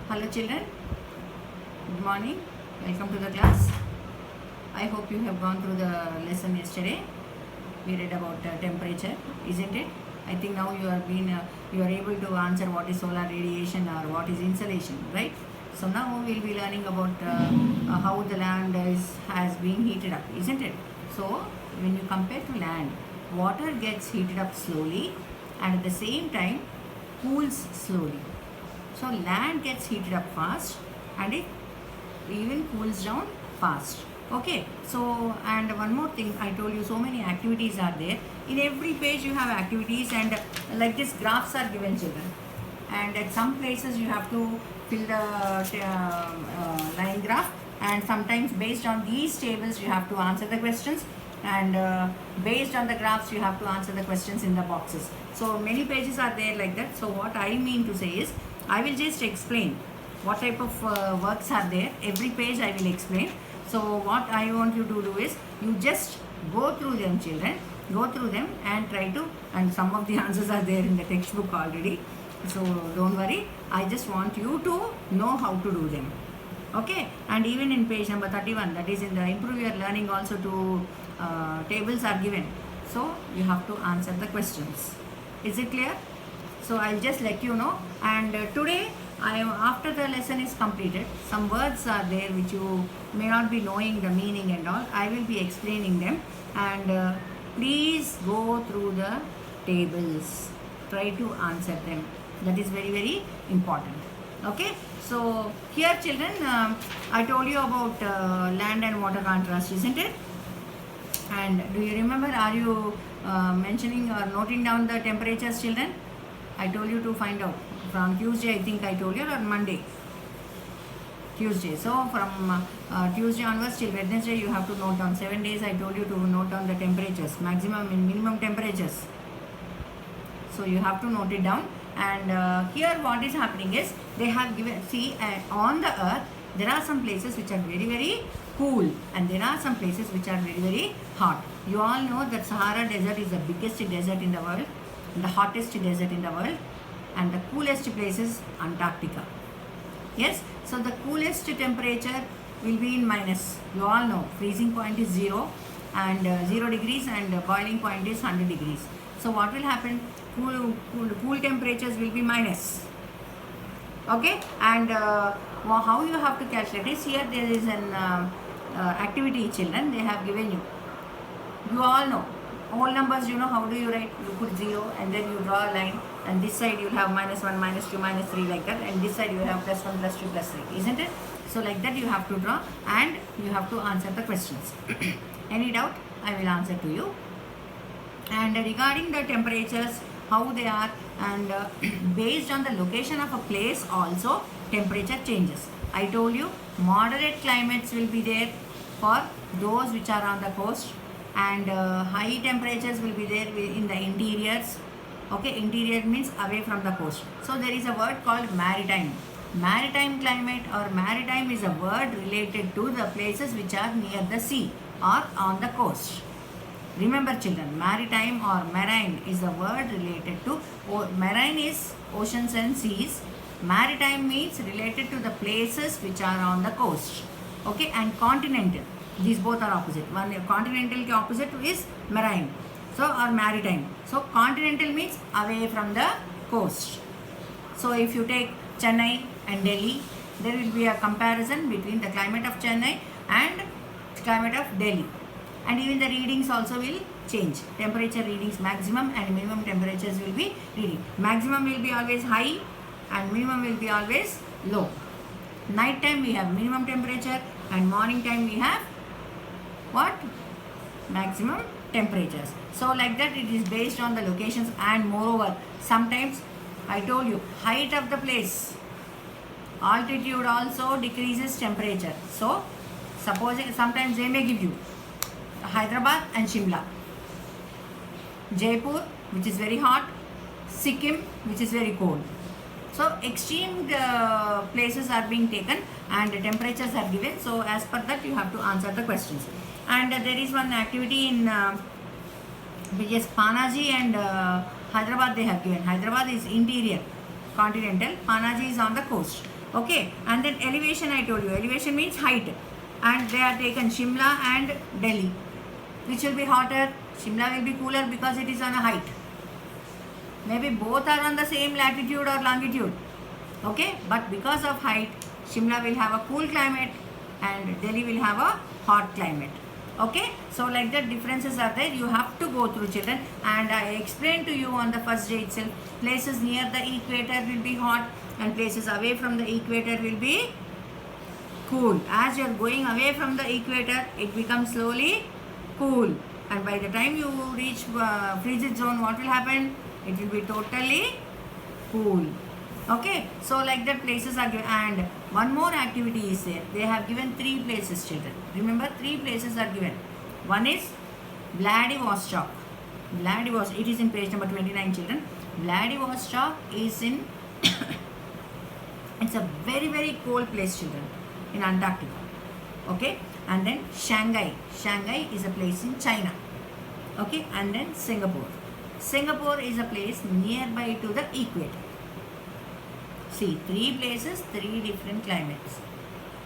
Hello children, good morning, welcome to the class. I hope you have gone through the lesson yesterday. We read about temperature, isn't it? I think now you are able to answer what is solar radiation or what is insolation, right? So now we'll be learning about how the land has been heated up, isn't it? So when you compare to land, water gets heated up slowly and at the same time cools slowly. So land gets heated up fast and it even cools down fast. Okay, so and one more thing, I told you so many activities are there. In every page you have activities, and like this graphs are given, children. And at some places you have to fill the line graph, and sometimes based on these tables you have to answer the questions, and based on the graphs you have to answer the questions in the boxes. So many pages are there like that. So what I mean to say is, I will just explain what type of works are there. Every page I will explain. So what I want you to do is, you just go through them, children. Go through them and try to, and some of the answers are there in the textbook already. So don't worry. I just want you to know how to do them. Okay, and even in page number 31, that is in the improve your learning also, to tables are given. So you have to answer the questions. Is it clear? So I'll just let you know. And today, after the lesson is completed, some words are there which you may not be knowing the meaning and all. I will be explaining them, and please go through the tables. Try to answer them. That is very, very important. Okay. So here, children, I told you about land and water contrast, isn't it? And do you remember? Are you mentioning or noting down the temperatures, children? I told you to find out from Tuesday, I think I told you, or Monday. Tuesday. So from Tuesday onwards till Wednesday, you have to note down 7 days. I told you to note down the temperatures, maximum and minimum temperatures. So you have to note it down. And here what is happening is, they have given, see, on the earth there are some places which are very, very cool, and there are some places which are very, very hot. You all know that Sahara Desert is the biggest desert in the world, the hottest desert in the world, and the coolest place is Antarctica. Yes, so the coolest temperature will be in minus. You all know freezing point is 0 and 0 degrees, and boiling point is 100 degrees. So what will happen? Cool temperatures will be minus. Okay, and how you have to calculate is, here there is an activity, children, they have given you. You all know whole numbers, you know how do you write? You put 0 and then you draw a line, and this side you have -1, -2, -3 like that, and this side you have +1, +2, +3, isn't it? So like that you have to draw, and you have to answer the questions. Any doubt? I will answer to you. And regarding the temperatures, how they are, and based on the location of a place also, temperature changes. I told you moderate climates will be there for those which are on the coast, and high temperatures will be there in the interiors. Okay, interior means away from the coast. So there is a word called maritime. Maritime climate or maritime is a word related to the places which are near the sea or on the coast. Remember, children, maritime or marine is a word related to, marine is oceans and seas. Maritime means related to the places which are on the coast. Okay, and continental, these both are opposite. One continental ke opposite is marine, so, or maritime. So continental means away from the coast. So if you take Chennai and Delhi, there will be a comparison between the climate of Chennai and climate of Delhi. And even the readings also will change. Temperature readings, maximum and minimum temperatures will be reading. Maximum will be always high and minimum will be always low. Night time we have minimum temperature, and morning time we have what? Maximum temperatures. So like that it is based on the locations, and moreover, sometimes I told you, height of the place, altitude also decreases temperature. So supposing sometimes they may give you Hyderabad and Shimla, Jaipur, which is very hot, Sikkim, which is very cold. So extreme places are being taken and the temperatures are given. So as per that you have to answer the questions. And there is one activity in which is Panaji and Hyderabad they have given. Hyderabad is interior, continental. Panaji is on the coast. Okay, and then elevation, I told you, elevation means height, and they are taken Shimla and Delhi. Which will be hotter? Shimla will be cooler because it is on a height. Maybe both are on the same latitude or longitude. Okay, but because of height, Shimla will have a cool climate and Delhi will have a hot climate. Okay, so like that differences are there. You have to go through, children, and I explained to you on the first day itself. Places near the equator will be hot and places away from the equator will be cool. As you are going away from the equator, it becomes slowly cool, and by the time you reach frigid zone, what will happen? It will be totally cool. Okay, so like that places are given, and one more activity is there. They have given 3 places, children. Remember, 3 places are given. One is Vladivostok. Vladivostok, it is in page number 29, children. Vladivostok is in it's a very very cold place, children, in Antarctica. Okay, and then Shanghai. Shanghai is a place in China. Okay, and then Singapore. Singapore is a place nearby to the equator. See, 3 places, 3 different climates.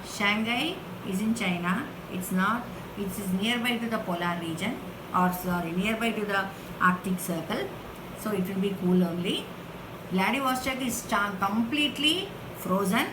Shanghai is in China. It is nearby to the polar region, or sorry, nearby to the Arctic Circle. So it will be cool only. Vladivostok is completely frozen,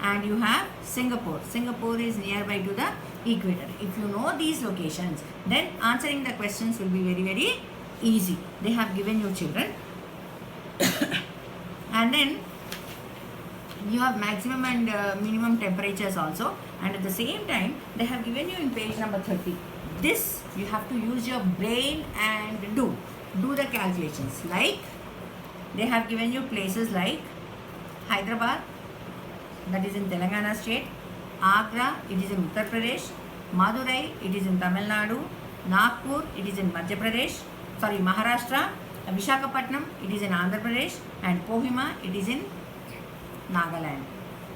and you have Singapore. Singapore is nearby to the equator. If you know these locations, then answering the questions will be very very easy. They have given you, children. And then you have maximum and minimum temperatures also, and at the same time they have given you in page number 30. This you have to use your brain and do the calculations. Like they have given you places like Hyderabad, that is in Telangana state; Agra, it is in Uttar Pradesh; Madurai, it is in Tamil Nadu; Nagpur, it is in Maharashtra; Visakhapatnam, it is in Andhra Pradesh; and Kohima, it is in Nagaland.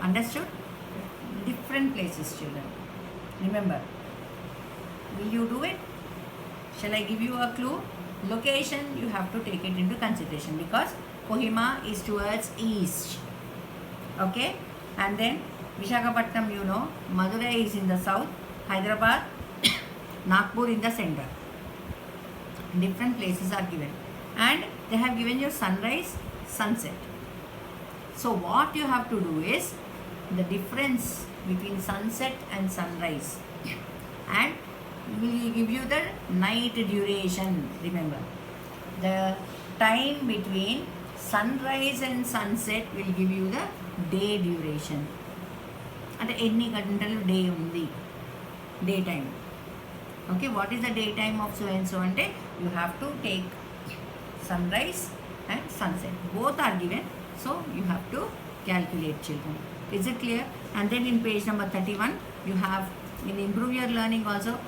Understood? Different places, children. Remember. Will you do it? Shall I give you a clue? Location, you have to take it into consideration because Kohima is towards east. Okay? And then Visakhapatnam, you know, Madurai is in the south, Hyderabad, Nagpur in the center. Different places are given. And they have given you sunrise, sunset. So what you have to do is the difference between sunset and sunrise, and will give you the night duration. Remember, the time between sunrise and sunset will give you the day duration. And any gantelu day undi, daytime. Okay, what is the daytime of so and so? And you have to take sunrise and sunset. Both are given. So you have to calculate, children. Is it clear? And then in page number 31, you have in Improve Your Learning also,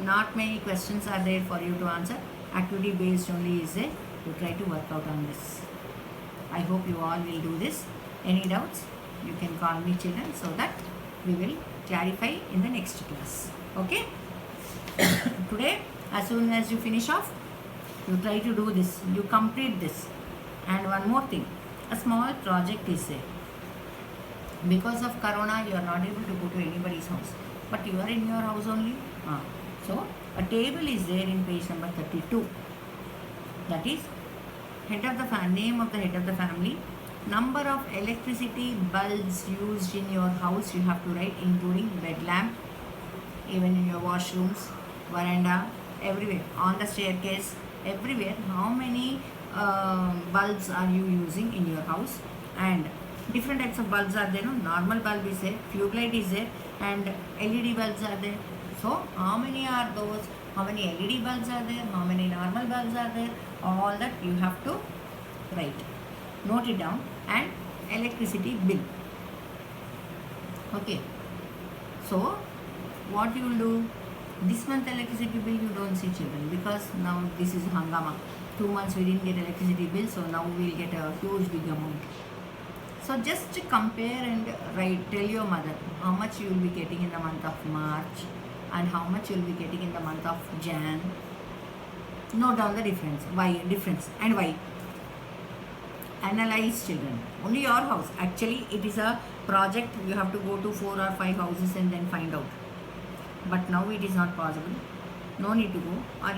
not many questions are there for you to answer. Activity based only is there. You try to work out on this. I hope you all will do this. Any doubts? You can call me, children, so that we will clarify in the next class. Okay? Today, as soon as you finish off, you try to do this. You complete this. And one more thing. A small project is there. Because of Corona, you are not able to go to anybody's house. But you are in your house only. So, a table is there in page number 32. That is, name of the head of the family, number of electricity bulbs used in your house, you have to write, including bed lamp, even in your washrooms, veranda, everywhere, on the staircase, everywhere, how many bulbs are you using in your house, and different types of bulbs are there. No? Normal bulb is there, tube light is there, and LED bulbs are there. So how many are those? How many LED bulbs are there? How many normal bulbs are there? All that you have to write. Note it down. And electricity bill. Okay. So what you will do? This month electricity bill you don't see, children, because now this is hangama. 2 months we didn't get electricity bill, so now we will get a huge big amount. So just compare and write, tell your mother how much you will be getting in the month of March and how much you will be getting in the month of Jan. Note down the difference. Why? Difference and why. analyze children. Only your house. Actually, it is a project. You have to go to 4 or 5 houses and then find out. But now it is not possible. No need to go. Or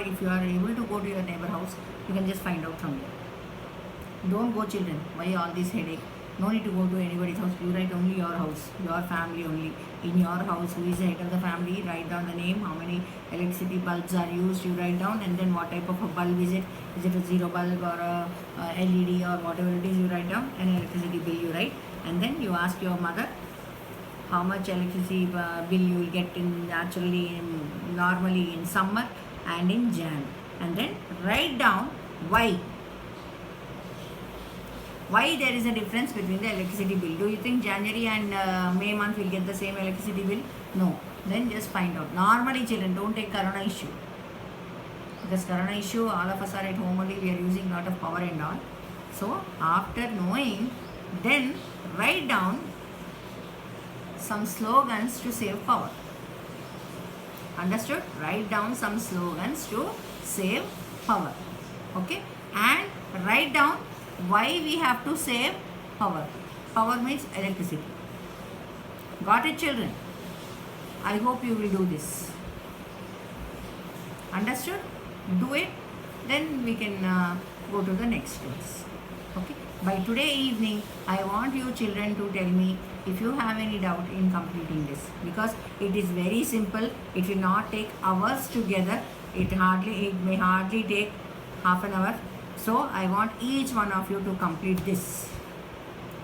if you are able to go to your neighbor house, you can just find out from there. Don't go, children. Why all this headache? No need to go to anybody's house. You write only your house, your family only. In your house, who is the head of the family? Write down the name, how many electricity bulbs are used, you write down, and then what type of a bulb is it? Is it a zero bulb or a LED or whatever it is, you write down. An electricity bill you write, and then you ask your mother how much electricity bill you will get normally in summer and in Jan, and then write down why there is a difference between the electricity bill. Do you think January and May month will get the same electricity bill? No. Then just find out. Normally, children, don't take corona issue. Because corona issue, all of us are at home only, we are using a lot of power and all. So, after knowing, then write down some slogans to save power. Understood? Write down some slogans to save power. Okay? And write down why we have to save power. Power means electricity. Got it, children? I hope you will do this. Understood? Do it. Then we can go to the next class. Okay? By today evening, I want you children to tell me if you have any doubt in completing this. Because it is very simple. It will not take hours together. It may hardly take half an hour. So I want each one of you to complete this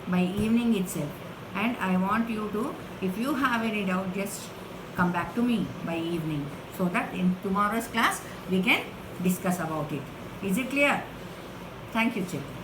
by evening itself. And I want you to, if you have any doubt, just come back to me by evening, so that in tomorrow's class we can discuss about it. Is it clear? Thank you, children.